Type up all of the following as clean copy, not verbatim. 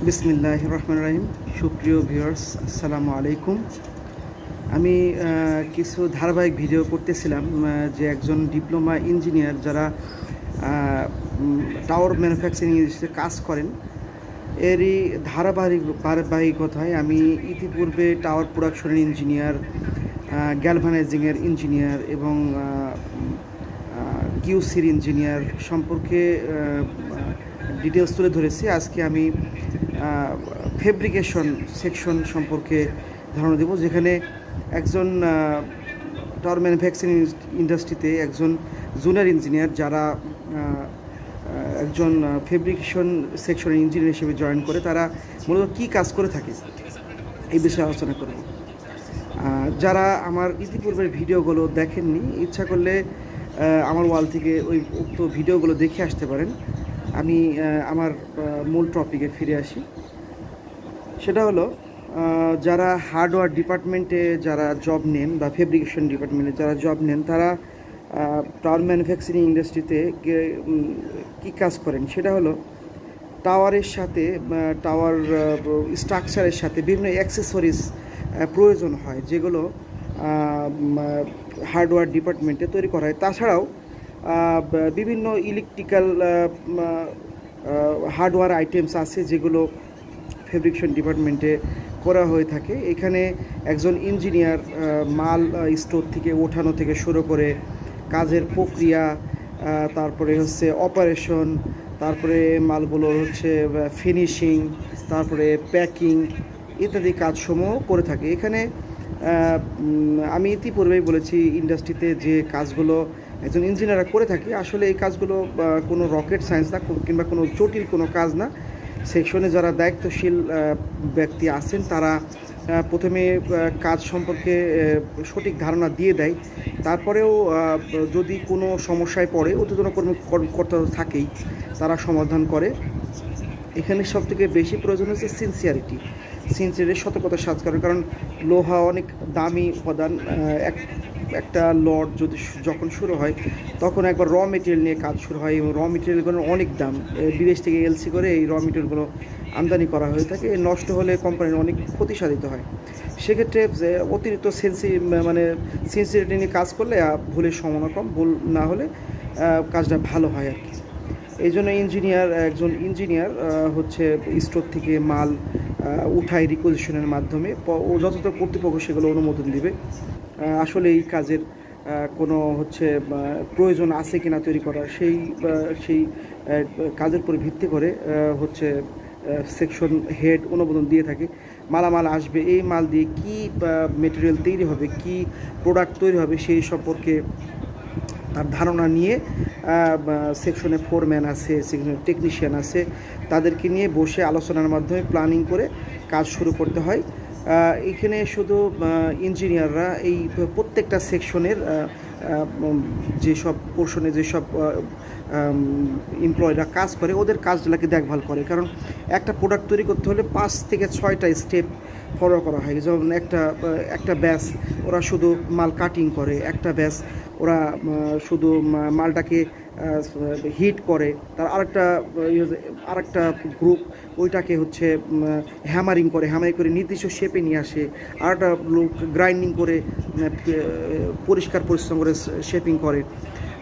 বিসমিল্লাহির রহমানির রহিম। সুপ্রিয় ভিউয়ার্স, আসসালামু আলাইকুম। আমি কিছু ধারাবাহিক ভিডিও করতেছিলাম যে একজন ডিপ্লোমা ইঞ্জিনিয়ার যারা টাওয়ার ম্যানুফ্যাকচারিং ইন্ডাস্ট্রিতে কাজ করেন, এরই ধারাবাহিকতায় আমি ইতিপূর্বে টাওয়ার প্রোডাকশনের ইঞ্জিনিয়ার, গ্যালভানাইজিংয়ের ইঞ্জিনিয়ার এবং কিউসির ইঞ্জিনিয়ার সম্পর্কে ডিটেলস তুলে ধরেছি। আজকে আমি ফেব্রিকেশন সেকশন সম্পর্কে ধারণা দেব, যেখানে একজন টাওয়ার ম্যানুফ্যাকচারিং ইন্ডাস্ট্রিতে একজন জুনিয়র ইঞ্জিনিয়ার যারা একজন ফেব্রিকেশন সেকশনের ইঞ্জিনিয়ার হিসেবে জয়েন করে, তারা মূলত কী কাজ করে থাকে এই বিষয়ে আলোচনা করব। যারা আমার ইতিপূর্বের ভিডিওগুলো দেখেননি, ইচ্ছা করলে আমার ওয়াল থেকে ওই উক্ত ভিডিওগুলো দেখে আসতে পারেন। আমি আমার মূল টপিকে ফিরে আসি। সেটা হলো, যারা হার্ডওয়্যার ডিপার্টমেন্টে যারা জব নেন বা ফেব্রিকেশন ডিপার্টমেন্টে যারা জব নেন, তারা টাওয়ার ম্যানুফ্যাকচারিং ইন্ডাস্ট্রিতে কী কাজ করেন সেটা হলো, টাওয়ারের সাথে টাওয়ার স্ট্রাকচারের সাথে বিভিন্ন অ্যাক্সেসরিজ প্রয়োজন হয়, যেগুলো হার্ডওয়্যার ডিপার্টমেন্টে তৈরি করা হয়। তাছাড়াও বিভিন্ন ইলেকট্রিক্যাল হার্ডওয়্যার আইটেমস আছে যেগুলো ফেব্রিকেশন ডিপার্টমেন্টে করা হয়ে থাকে। এখানে একজন ইঞ্জিনিয়ার মাল স্টোর থেকে ওঠানো থেকে শুরু করে কাজের প্রক্রিয়া, তারপরে হচ্ছে অপারেশন, তারপরে মালগুলোর হচ্ছে ফিনিশিং, তারপরে প্যাকিং ইত্যাদি কাজসমূহ করে থাকে। এখানে আমি ইতিপূর্বেই বলেছি, ইন্ডাস্ট্রিতে যে কাজগুলো একজন ইঞ্জিনিয়াররা করে থাকে, আসলে এই কাজগুলো কোনো রকেট সায়েন্স না কিংবা কোনো জটিল কোনো কাজ না। সেকশনে যারা দায়িত্বশীল ব্যক্তি আছেন, তারা প্রথমে কাজ সম্পর্কে সঠিক ধারণা দিয়ে দেয়। তারপরেও যদি কোনো সমস্যায় পড়ে, ঊর্ধ্বতন কর্মকর্তা থাকেই, তারা সমাধান করে। এখানে সবথেকে বেশি প্রয়োজন হচ্ছে সিনসিয়ারিটি, সতর্কতার সাথে কারণ লোহা অনেক দামি উপাদান। একটা লট যখন শুরু হয়, তখন একবার র মেটেরিয়াল নিয়ে কাজ শুরু হয় এবং র মেটেরিয়ালগুলোর অনেক দাম। বিদেশ থেকে এলসি করে এই র মেটেরিয়ালগুলো আমদানি করা হয়ে থাকে। নষ্ট হলে কোম্পানির অনেক ক্ষতি সাধিত হয়। সেক্ষেত্রে অতিরিক্ত সিনসিয়ারিটি নিয়ে কাজ করলে ভুলের সম্ভাবনা কম, ভুল না হলে কাজটা ভালো হয় আর কি। এই জন্য একজন ইঞ্জিনিয়ার হচ্ছে স্টোর থেকে মাল উঠায় রিকোজিশনের মাধ্যমে, ও যথাযথ কর্তৃপক্ষ সেগুলো অনুমোদন দিবে আসলে এই কাজের কোনো হচ্ছে প্রয়োজন আছে কিনা তৈরি করার, সেই কাজের উপর ভিত্তি করে হচ্ছে সেকশন হেড অনুমোদন দিয়ে থাকে। মালামাল আসবে, এই মাল দিয়ে কী মেটেরিয়াল তৈরি হবে, কী প্রোডাক্ট তৈরি হবে, সেই সম্পর্কে তার ধারণা নিয়ে সেকশনে ফোরম্যান আছে, সেকশনে টেকনিশিয়ান আছে, তাদেরকে নিয়ে বসে আলোচনার মাধ্যমে প্ল্যানিং করে কাজ শুরু করতে হয়। এখানে শুধু ইঞ্জিনিয়াররা এই প্রত্যেকটা সেকশনের যেসব পোর্শনে যেসব এমপ্লয়িরা কাজ করে, ওদের কাজগুলোকে দেখভাল করে। কারণ একটা প্রোডাক্ট তৈরি করতে হলে 5 থেকে 6টা স্টেপ ফলো করা হয়। যেমন একটা ব্যাচ ওরা শুধু মাল কাটিং করে, একটা ব্যাচ ওরা শুধু মালটাকে হিট করে, তার আরেকটা গ্রুপ ওইটাকে হচ্ছে হ্যামারিং করে নির্দিষ্ট শেপে নিয়ে আসে, আরেকটা লোক গ্রাইন্ডিং করে পরিষ্কার পরিশ্রম করে শেপিং করে,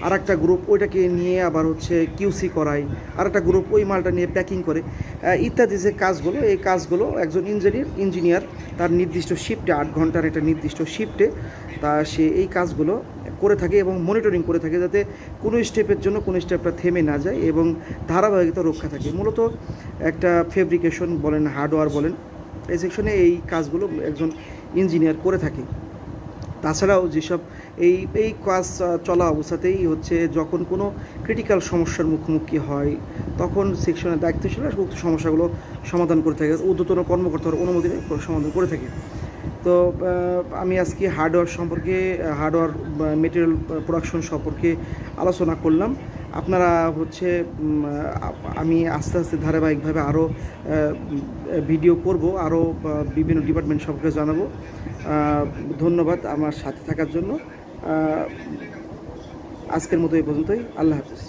আরেকটা গ্রুপ ওইটাকে নিয়ে আবার হচ্ছে কিউসি করায়, আরেকটা গ্রুপ ওই মালটা নিয়ে প্যাকিং করে, ইত্যাদি যে কাজগুলো, এই কাজগুলো একজন ইঞ্জিনিয়ার তার নির্দিষ্ট শিফটে, 8 ঘন্টার একটা নির্দিষ্ট শিফটে সে এই কাজগুলো করে থাকে এবং মনিটরিং করে থাকে, যাতে কোনো স্টেপের জন্য কোনো স্টেপটা থেমে না যায় এবং ধারাবাহিকতা রক্ষা থাকে। মূলত একটা ফেব্রিকেশন বলেন, হার্ডওয়্যার বলেন, এই সেকশনে এই কাজগুলো একজন ইঞ্জিনিয়ার করে থাকে। তাছাড়াও যেসব এই কাজ চলা অবস্থাতেই হচ্ছে যখন কোনো ক্রিটিক্যাল সমস্যার মুখোমুখি হয়, তখন সেকশনের দায়িত্বশীল উক্ত সমস্যাগুলো সমাধান করে থাকে, ঊর্ধ্বতন কর্মকর্তার অনুমোদনে সমাধান করে থাকে। তো আমি আজকে হার্ডওয়্যার মেটেরিয়াল প্রোডাকশন সম্পর্কে আলোচনা করলাম। আপনারা হচ্ছে আমি আস্তে আস্তে ধারাবাহিকভাবে আরও ভিডিও করব, আরও বিভিন্ন ডিপার্টমেন্ট সম্পর্কে জানাবো। ধন্যবাদ আমার সাথে থাকার জন্য। আজকের মতো এই পর্যন্তই। আল্লাহ হাফেজ।